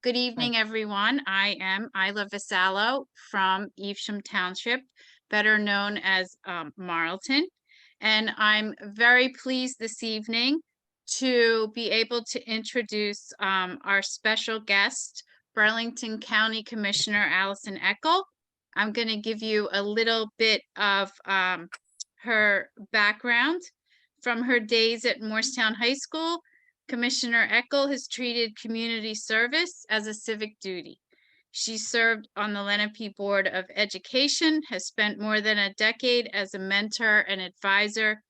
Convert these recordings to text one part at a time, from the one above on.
Good evening, everyone. I am Isla Vasallo from Evesham Township, better known as Marlton. And I'm very pleased this evening to be able to introduce our special guest, Burlington County Commissioner Allison Eckel. I'm going to give you a little bit of her background. From her days at Morristown High School, Commissioner Eckel has treated community service as a civic duty. She served on the Lenape Board of Education, has spent more than a decade as a mentor and advisor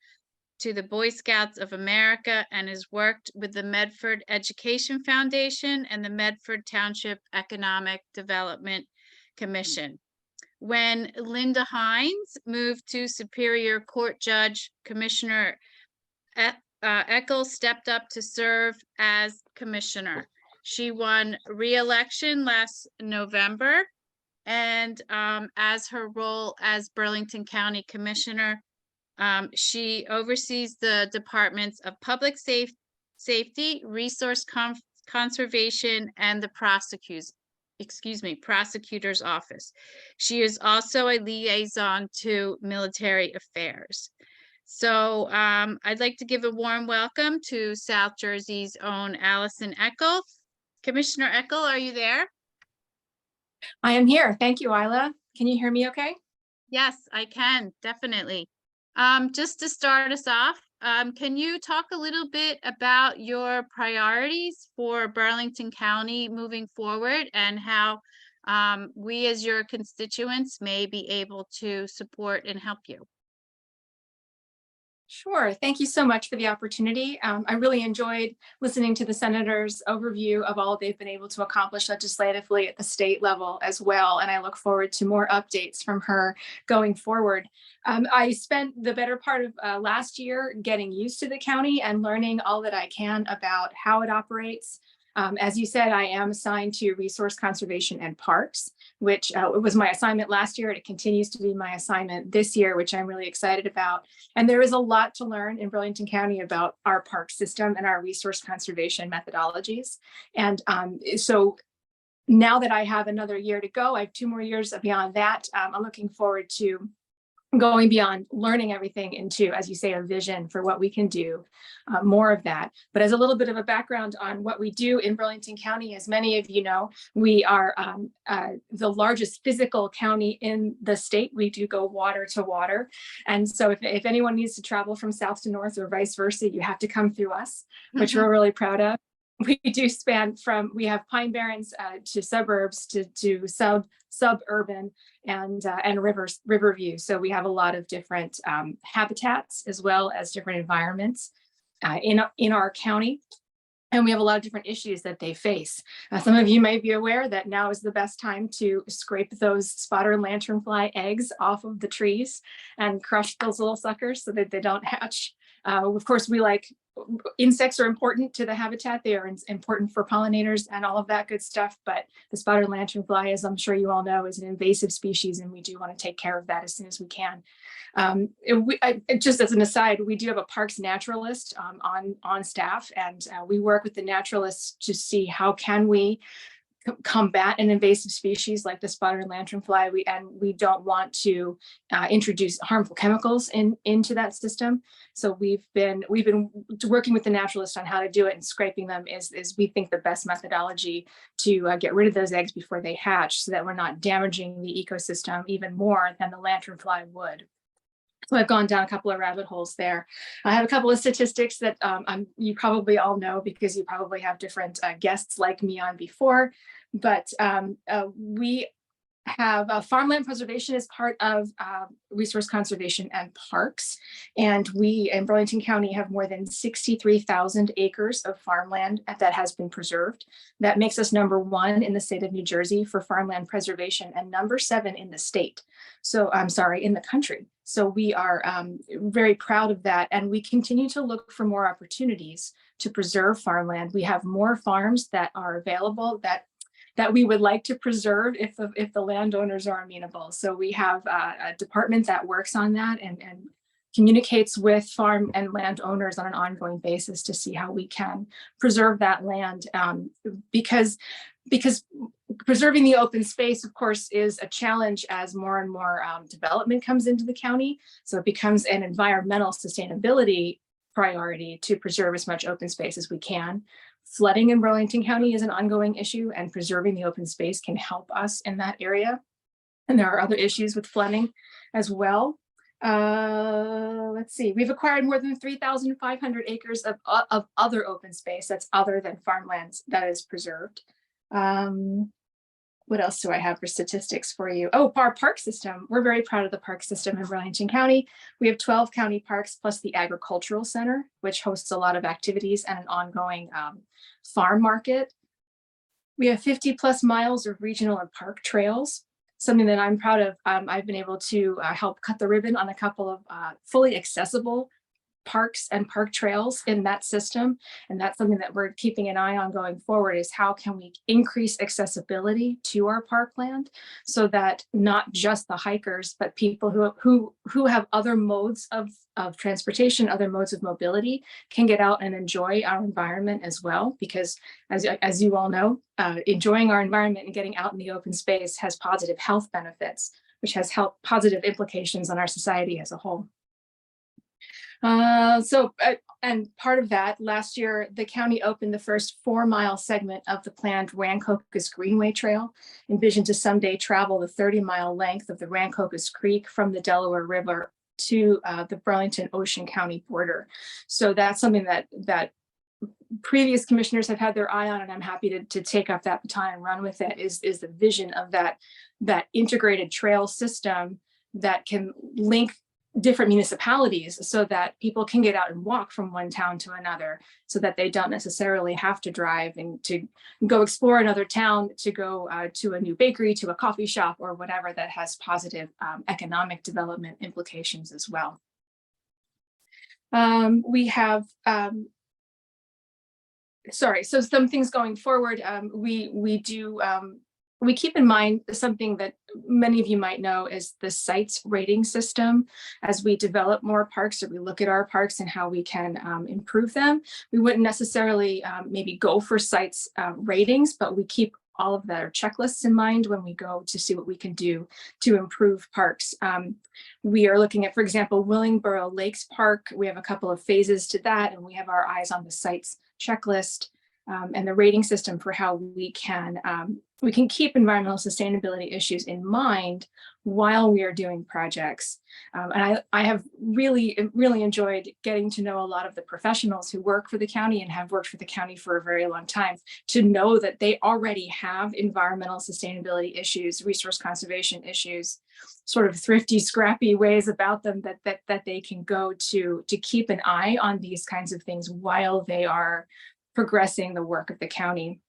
to the Boy Scouts of America, and has worked with the Medford Education Foundation and the Medford Township Economic Development Commission. When Linda Hines moved to Superior Court Judge, Commissioner Eckel stepped up to serve as commissioner. She won re-election last November, and as her role as Burlington County Commissioner, she oversees the departments of public safety, resource conservation, and the prosecutor's office. She is also a liaison to military affairs. So I'd like to give a warm welcome to South Jersey's own Allison Eckel. Commissioner Eckel, are you there? I am here. Thank you, Isla. Can you hear me okay? Yes, I can, definitely. Just to start us off, can you talk a little bit about your priorities for Burlington County moving forward and how we as your constituents may be able to support and help you? Sure. Thank you so much for the opportunity. I really enjoyed listening to the senator's overview of all they've been able to accomplish legislatively at the state level as well. And I look forward to more updates from her going forward. I spent the better part of last year getting used to the county and learning all that I can about how it operates. As you said, I am assigned to resource conservation and parks, which it was my assignment last year, and it continues to be my assignment this year, which I'm really excited about. And there is a lot to learn in Burlington County about our park system and our resource conservation methodologies. And so now that I have another year to go, I have 2 more years beyond that. I'm looking forward to going beyond learning everything into, as you say, a vision for what we can do, more of that. But as a little bit of a background on what we do in Burlington County, as many of you know, we are the largest physical county in the state. We do go water to water. And so if anyone needs to travel from south to north or vice versa, you have to come through us, which we're really proud of. We do span from, we have Pine Barrens to suburbs to suburban and Riverview. So we have a lot of different habitats as well as different environments in our county. And we have a lot of different issues that they face. Some of you may be aware that now is the best time to scrape those spotter lanternfly eggs off of the trees and crush those little suckers so that they don't hatch. Of course, insects are important to the habitat. They are important for pollinators and all of that good stuff. But the spotted lanternfly, as I'm sure you all know, is an invasive species, and we do want to take care of that as soon as we can. Just as an aside, we do have a parks naturalist on staff, and we work with the naturalists to see how can we combat an invasive species like the spotted lanternfly. We don't want to introduce harmful chemicals into that system. So we've been working with the naturalist on how to do it, and scraping them is we think the best methodology to get rid of those eggs before they hatch, so that we're not damaging the ecosystem even more than the lanternfly would. So I've gone down a couple of rabbit holes there. I have a couple of statistics that you probably all know because you probably have different guests like me on before, but we have farmland preservation as part of resource conservation and parks. And we in Burlington County have more than 63,000 acres of farmland that has been preserved. That makes us #1 in the state of New Jersey for farmland preservation and #7 in the state. So I'm sorry, in the country. So we are very proud of that. And we continue to look for more opportunities to preserve farmland. We have more farms that are available that we would like to preserve if the landowners are amenable. So we have a department that works on that and communicates with farm and landowners on an ongoing basis to see how we can preserve that land, because because preserving the open space, of course, is a challenge as more and more development comes into the county. So it becomes an environmental sustainability priority to preserve as much open space as we can. Flooding in Burlington County is an ongoing issue, and preserving the open space can help us in that area. And there are other issues with flooding as well. Let's see, we've acquired more than 3,500 acres of other open space that's other than farmlands that is preserved. What else do I have for statistics for you? Oh, our park system. We're very proud of the park system in Burlington County. We have 12 county parks plus the agricultural center, which hosts a lot of activities and an ongoing farm market. We have 50 plus miles of regional and park trails, something that I'm proud of. I've been able to help cut the ribbon on a couple of fully accessible parks and park trails in that system. And that's something that we're keeping an eye on going forward, is how can we increase accessibility to our parkland so that not just the hikers, but people who have other modes of transportation, other modes of mobility, can get out and enjoy our environment as well. Because as you all know, enjoying our environment and getting out in the open space has positive health benefits, which has positive implications on our society as a whole. And part of that, last year, the county opened the first 4-mile segment of the planned Rancocas Greenway Trail, envisioned to someday travel the 30-mile length of the Rancocas Creek from the Delaware River to the Burlington Ocean County border. So that's something that previous commissioners have had their eye on, and I'm happy to take up that baton and run with it, is the vision of that integrated trail system that can link different municipalities so that people can get out and walk from one town to another, so that they don't necessarily have to drive and to go explore another town, to go to a new bakery, to a coffee shop, or whatever, that has positive economic development implications as well. We have, so some things going forward, we keep in mind something that many of you might know is the sites rating system. As we develop more parks, or we look at our parks and how we can improve them, we wouldn't necessarily maybe go for sites ratings, but we keep all of their checklists in mind when we go to see what we can do to improve parks. We are looking at, for example, Willingboro Lakes Park. We have a couple of phases to that, and we have our eyes on the sites checklist and the rating system for how we can keep environmental sustainability issues in mind while we are doing projects. And I have really enjoyed getting to know a lot of the professionals who work for the county and have worked for the county for a very long time, to know that they already have environmental sustainability issues, resource conservation issues, sort of thrifty, scrappy ways about them that they can go to keep an eye on these kinds of things while they are progressing the work of the county.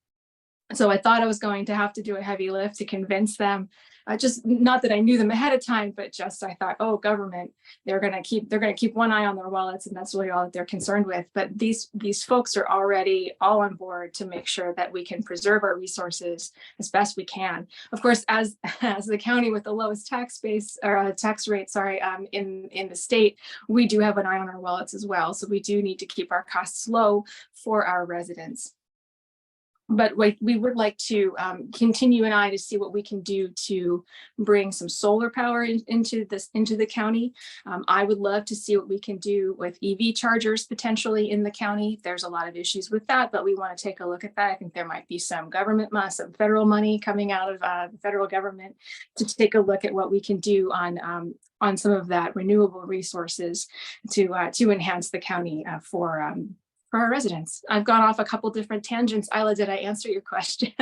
So I thought I was going to have to do a heavy lift to convince them, just not that I knew them ahead of time, but just I thought, oh, government, they're going to keep one eye on their wallets, and that's really all that they're concerned with. But these folks are already all on board to make sure that we can preserve our resources as best we can. Of course, as the county with the lowest tax base, or tax rate, in the state, we do have an eye on our wallets as well. So we do need to keep our costs low for our residents. But we would like to continue an eye to see what we can do to bring some solar power into the county. I would love to see what we can do with EV chargers potentially in the county. There's a lot of issues with that, but we want to take a look at that. I think there might be some some federal money coming out of the federal government to take a look at what we can do on some of that renewable resources to enhance the county for our residents. I've gone off a couple different tangents. Isla, did I answer your question?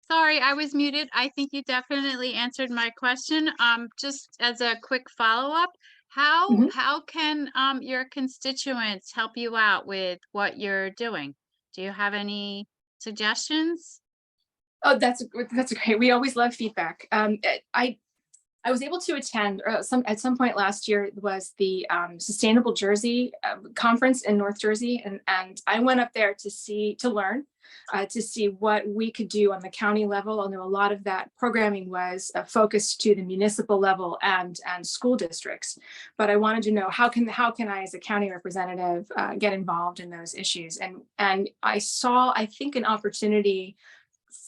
Sorry, I was muted. I think you definitely answered my question. Just as a quick follow-up, how can your constituents help you out with what you're doing? Do you have any suggestions? Oh, that's great. We always love feedback. I was able to attend at some point last year was the Sustainable Jersey conference in North Jersey, and I went up there to learn, to see what we could do on the county level. I know a lot of that programming was focused to the municipal level and school districts, but I wanted to know how can I as a county representative get involved in those issues, and I saw, I think, an opportunity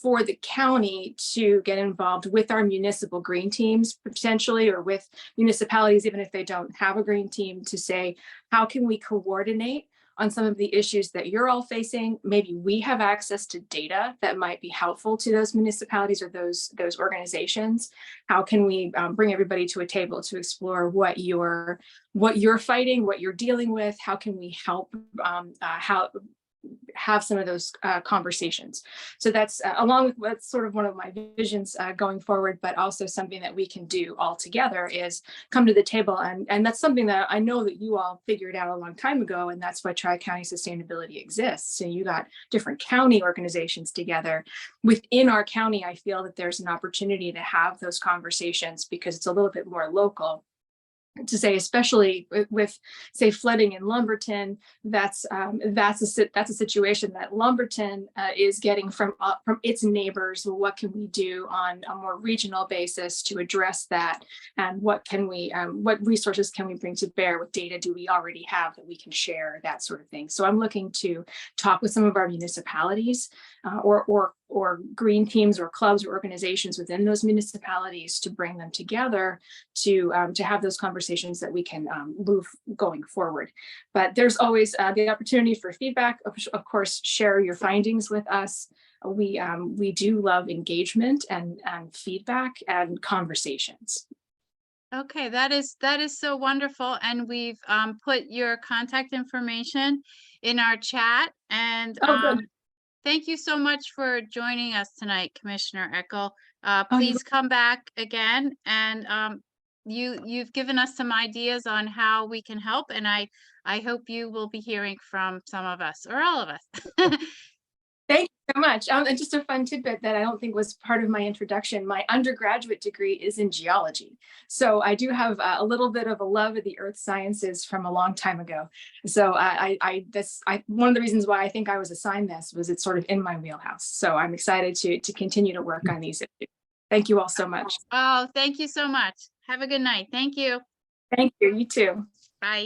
for the county to get involved with our municipal green teams potentially, or with municipalities, even if they don't have a green team, to say, how can we coordinate on some of the issues that you're all facing? Maybe we have access to data that might be helpful to those municipalities or those organizations. How can we bring everybody to a table to explore what you're fighting, what you're dealing with? How can we help have some of those conversations? So that's along with sort of one of my visions going forward, but also something that we can do all together is come to the table. And that's something that I know that you all figured out a long time ago, and that's why Tri-County Sustainability exists. So you got different county organizations together. Within our county, I feel that there's an opportunity to have those conversations because it's a little bit more local. To say, especially with say flooding in Lumberton, that's a situation that Lumberton is getting from its neighbors. Well, what can we do on a more regional basis to address that, and what resources can we bring to bear? What data do we already have that we can share, that sort of thing? So I'm looking to talk with some of our municipalities or green teams or clubs or organizations within those municipalities to bring them together to have those conversations that we can move going forward. But there's always the opportunity for feedback. Of course, share your findings with us. We do love engagement and feedback and conversations. Okay, that is so wonderful. And we've put your contact information in our chat. And thank you so much for joining us tonight, Commissioner Eckel. Please come back again, and you've given us some ideas on how we can help, and I hope you will be hearing from some of us or all of us. Thank you so much. And just a fun tidbit that I don't think was part of my introduction. My undergraduate degree is in geology. So I do have a little bit of a love of the earth sciences from a long time ago. So one of the reasons why I think I was assigned this was it's sort of in my wheelhouse. So I'm excited to continue to work on these issues. Thank you all so much. Oh, thank you so much. Have a good night. Thank you. Thank you. You too. Bye.